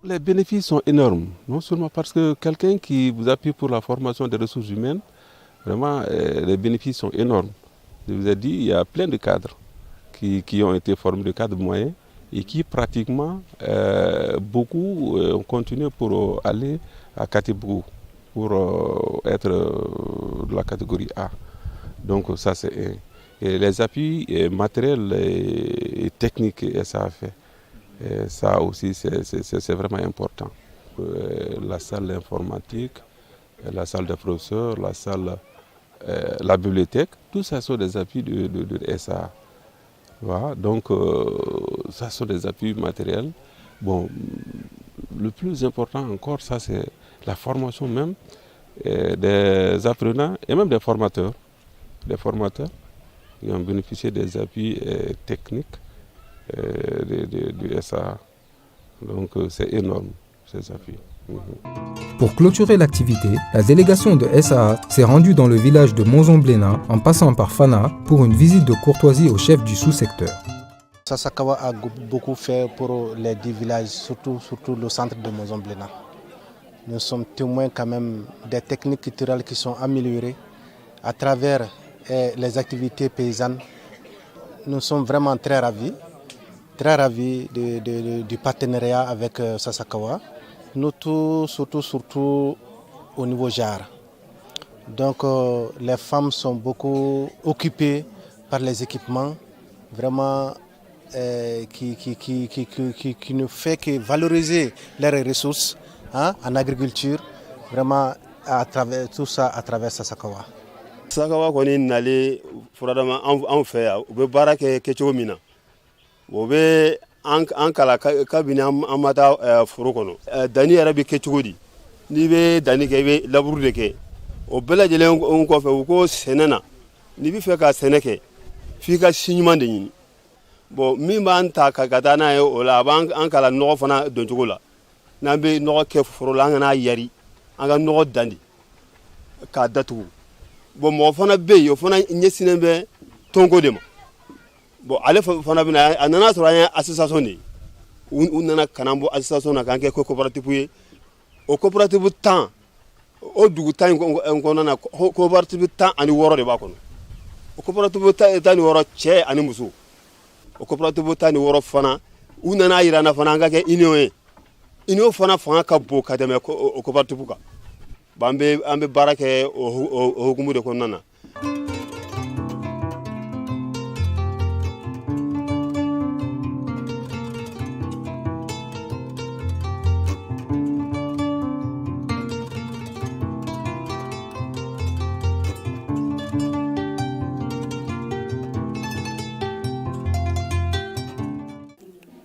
Les bénéfices sont énormes, non seulement parce que quelqu'un qui vous appuie pour la formation des ressources humaines, vraiment, les bénéfices sont énormes. Je vous ai dit, il y a plein de cadres qui ont été formés, de cadres moyens, et qui pratiquement, beaucoup ont continué pour aller à Katibou, pour être de la catégorie A. Donc ça c'est et les appuis matériels et techniques et ça a fait. Et ça aussi c'est vraiment important. La salle informatique, la salle des professeurs, la salle, la bibliothèque, tout ça sont des appuis de SA. Voilà. Donc ça sont des appuis matériels. Bon, le plus important encore, ça c'est la formation même des apprenants et même des formateurs. Des formateurs qui ont bénéficié des appuis techniques du SA. Donc c'est énorme ces appuis. Pour clôturer l'activité, la délégation de SAA s'est rendue dans le village de Monzon-Bléna en passant par Fana pour une visite de courtoisie au chef du sous-secteur. Sasakawa a beaucoup fait pour les 10 villages, surtout le centre de Monzon-Bléna. Nous sommes témoins quand même des techniques culturelles qui sont améliorées à travers les activités paysannes. Nous sommes vraiment très ravis du partenariat avec Sasakawa. Nous tous, surtout au niveau JAR. Donc les femmes sont beaucoup occupées par les équipements, vraiment qui ne fait que valoriser leurs ressources en agriculture, vraiment à travers tout ça, à travers Sasakawa. Sasakawa koni nale furadama an fɛ yan u bɛ baara kɛ cogo min na o bɛ an kala kabini an ma taa foro kɔnɔ danni yɛrɛ bɛ kɛ cogo di n'i bɛ danni kɛ i bɛ laburu de kɛ o bɛɛ lajɛlen kɔfɛ u ko sɛnɛ na n'i bɛ fɛ ka sɛnɛ kɛ f'i ka si ɲuman de ɲini bon min b'an ta ka taa n'a ye o la a b'an kala nɔgɔ fana don cogo la n'an bɛ nɔgɔ kɛ foro la an kana yari an ka nɔgɔ dan de k'a datugu bon mɔgɔ fana bɛ yen o fana ɲɛsinnen bɛ tonko de ma bon ale fana bɛna a nana sɔrɔ an ye association de ye u nana ka n'an bɔ association na k'an kɛ coopérative ye o coopérative 10 o dugu 10 in kɔnɔna na coopérative 16 de b'a kɔnɔ o coopérative 16 cɛ ani muso o coopérative 16 fana u nana yira na fana an ka kɛ union ye union fana fanga ka bon ka tɛmɛ o coopérative kan an bɛ baara kɛ o hukumu de kɔnɔna na.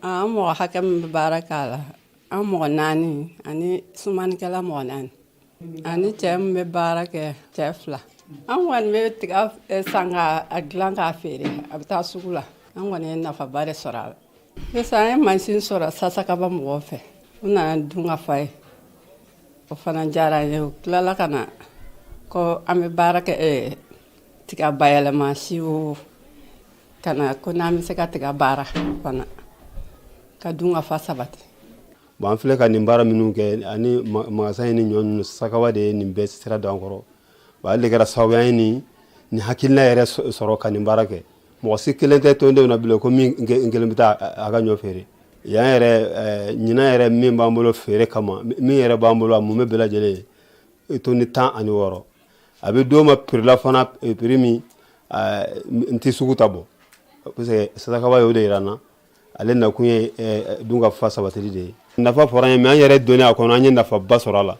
An mɔgɔ hakɛ min bɛ baara k'a la an mɔgɔ 4 ani sumanikɛla mɔgɔ 4 ani cɛ min bɛ baara kɛ cɛ 2 an kɔni bɛ tiga san k'a dilan k'a feere a bɛ taa sugu la an kɔni ye nafaba de sɔrɔ a la sisan an ye mansin sɔrɔ Sasakaba mɔgɔw fɛ u nana dun ka fa ye o fana diyara an ye u tilala ka na ko an bɛ baara kɛ tiga bayɛlɛma siw ka na ko n'an bɛ se ka tiga baara fana ka dun ka fa sabati. Bon an filɛ ka nin baara minnu kɛ ani magasin ni ɲɔ ninnu Sasakawa de ye nin bɛɛ sira don an kɔrɔ bon ale de kɛra sababuya ye nin hakilina yɛrɛ sɔrɔ ka nin baara kɛ mɔgɔ si kelen tɛ tɔndenw na bilen ko min kelen bɛ taa a ka ɲɔ feere yan yɛrɛ ɲinan yɛrɛ min b'an bolo feere kama min yɛrɛ b'an bolo a mun bɛ bɛɛ lajɛlen ye tɔni 16 a bɛ d'o ma prix la fana prix min n tɛ sugu ta bɔ parce que Sasakawa y'o de yira n na ale nakun ye dun ka fa sabatili de ye nafa fɔra an ye mais an yɛrɛ donnen a kɔnɔ an ye nafaba sɔrɔ a la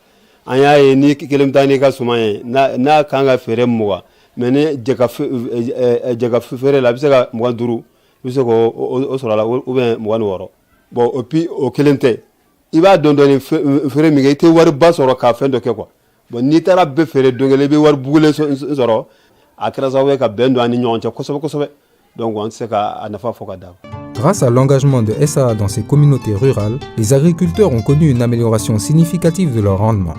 an y'a ye ni kelen bɛ taa n'i ka suman ye n'a kan ka feere 20 mais ni jɛka feere la a bɛ se ka 25 i bɛ se k'o sɔrɔ a la ou bien 26 bon et puis o kelen tɛ i b'a dɔn dɔɔni feere min kɛ i tɛ wariba sɔrɔ k'a fɛn dɔ kɛ quoi bon n'i taara bɛɛ feere don kelen i bɛ wari bugulen sɔrɔ a kɛra sababu ye ka bɛn don an ni ɲɔgɔn cɛ kosɛbɛ kosɛbɛ donc an tɛ se k'a nafa fɔ ka da. Grâce à l'engagement de SAA dans ces communautés rurales, les agriculteurs ont connu une amélioration significative de leur rendement.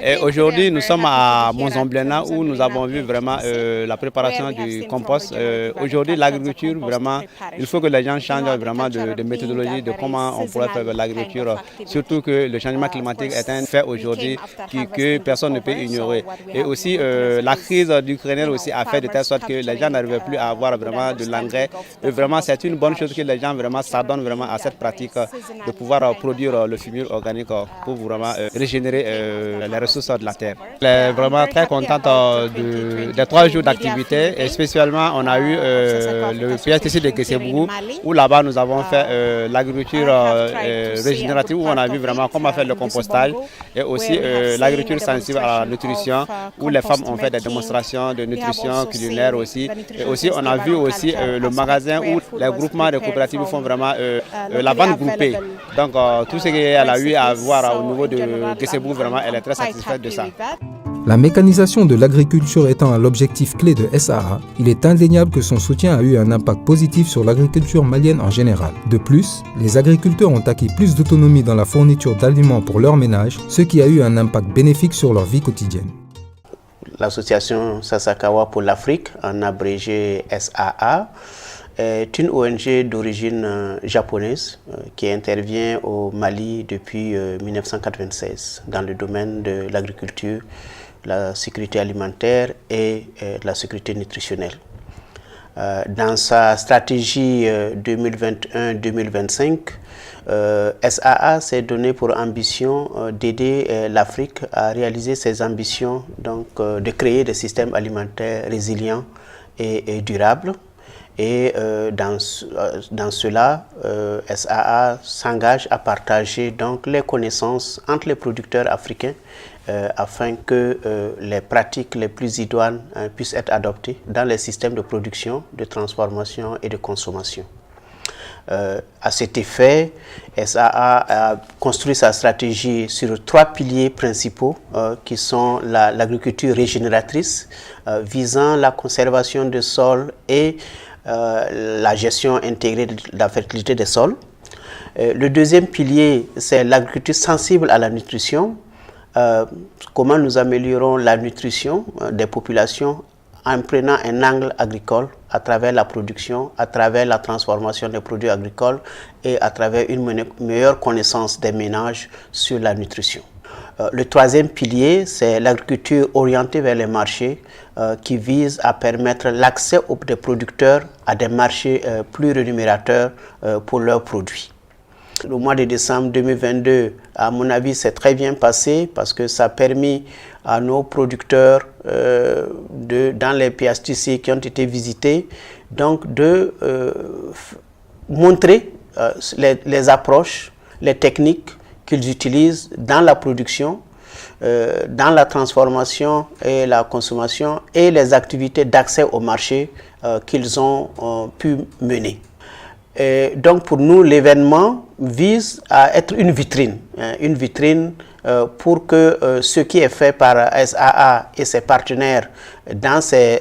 Et aujourd'hui, nous sommes à Monzon-Blénat où nous avons vu vraiment la préparation du compost. Aujourd'hui, l'agriculture, vraiment, il faut que les gens changent vraiment de méthodologie, de comment on pourrait faire l'agriculture. Surtout que le changement climatique est un fait aujourd'hui que personne ne peut ignorer. Et aussi, la crise ukrainienne aussi a fait de telle sorte que les gens n'arrivaient plus à avoir vraiment de l'engrais. Et vraiment, c'est une bonne chose que les gens vraiment s'adonnent vraiment à cette pratique de pouvoir produire le fumier organique pour vraiment régénérer les ressources de la terre. Je suis vraiment très contente des 3 jours d'activité et spécialement on a eu le PSTC de Guessébougou où là-bas nous avons fait l'agriculture régénérative où on a vu vraiment comment faire le compostage et aussi l'agriculture sensible à la nutrition où les femmes ont fait des démonstrations de nutrition culinaire aussi. Et aussi on a vu aussi le magasin où les groupements de coopératives font vraiment la vente groupée. Donc tout ce qu'elle a eu à voir au niveau de Guessébougou, vraiment elle est très satisfaite de ça. La mécanisation de l'agriculture étant l'objectif clé de SAA, il est indéniable que son soutien a eu un impact positif sur l'agriculture malienne en général. De plus, les agriculteurs ont acquis plus d'autonomie dans la fourniture d'aliments pour leurs ménages, ce qui a eu un impact bénéfique sur leur vie quotidienne. L'association Sasakawa pour l'Afrique, en abrégé SAA, est une ONG d'origine japonaise qui intervient au Mali depuis 1996 dans le domaine de l'agriculture, la sécurité alimentaire et la sécurité nutritionnelle. Dans sa stratégie 2021-2025, SAA s'est donné pour ambition d'aider l'Afrique à réaliser ses ambitions, donc de créer des systèmes alimentaires résilients et durables. Et dans cela, SAA s'engage à partager donc les connaissances entre les producteurs africains afin que les pratiques les plus idoines puissent être adoptées dans les systèmes de production, de transformation et de consommation. À cet effet, SAA a construit sa stratégie sur 3 piliers principaux qui sont l'agriculture régénératrice visant la conservation des sols et la gestion intégrée de la fertilité des sols. Le deuxième pilier, c'est l'agriculture sensible à la nutrition. Comment nous améliorons la nutrition des populations en prenant un angle agricole à travers la production, à travers la transformation des produits agricoles et à travers une meilleure connaissance des ménages sur la nutrition. Le troisième pilier, c'est l'agriculture orientée vers les marchés qui vise à permettre l'accès des producteurs à des marchés plus rémunérateurs pour leurs produits. Le mois de décembre 2022, à mon avis, s'est très bien passé parce que ça a permis à nos producteurs dans les PSTC qui ont été visités donc de montrer les approches, les techniques qu'ils utilisent dans la production, dans la transformation et la consommation et les activités d'accès au marché qu'ils ont pu mener. Et donc pour nous, l'événement vise à être une vitrine pour que ce qui est fait par SAA et ses partenaires dans ces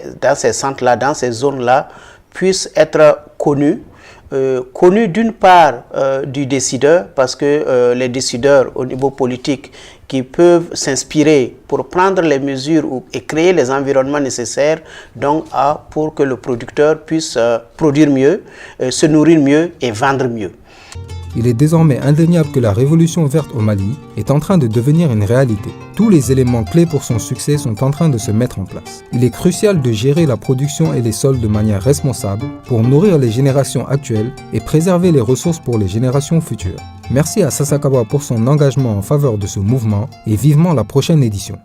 centres-là, dans ces zones-là, puisse être connu d'une part du décideur, parce que les décideurs au niveau politique qui peuvent s'inspirer pour prendre les mesures et créer les environnements nécessaires donc, pour que le producteur puisse produire mieux, se nourrir mieux et vendre mieux. Il est désormais indéniable que la révolution verte au Mali est en train de devenir une réalité. Tous les éléments clés pour son succès sont en train de se mettre en place. Il est crucial de gérer la production et les sols de manière responsable pour nourrir les générations actuelles et préserver les ressources pour les générations futures. Merci à Sasakawa pour son engagement en faveur de ce mouvement et vivement la prochaine édition.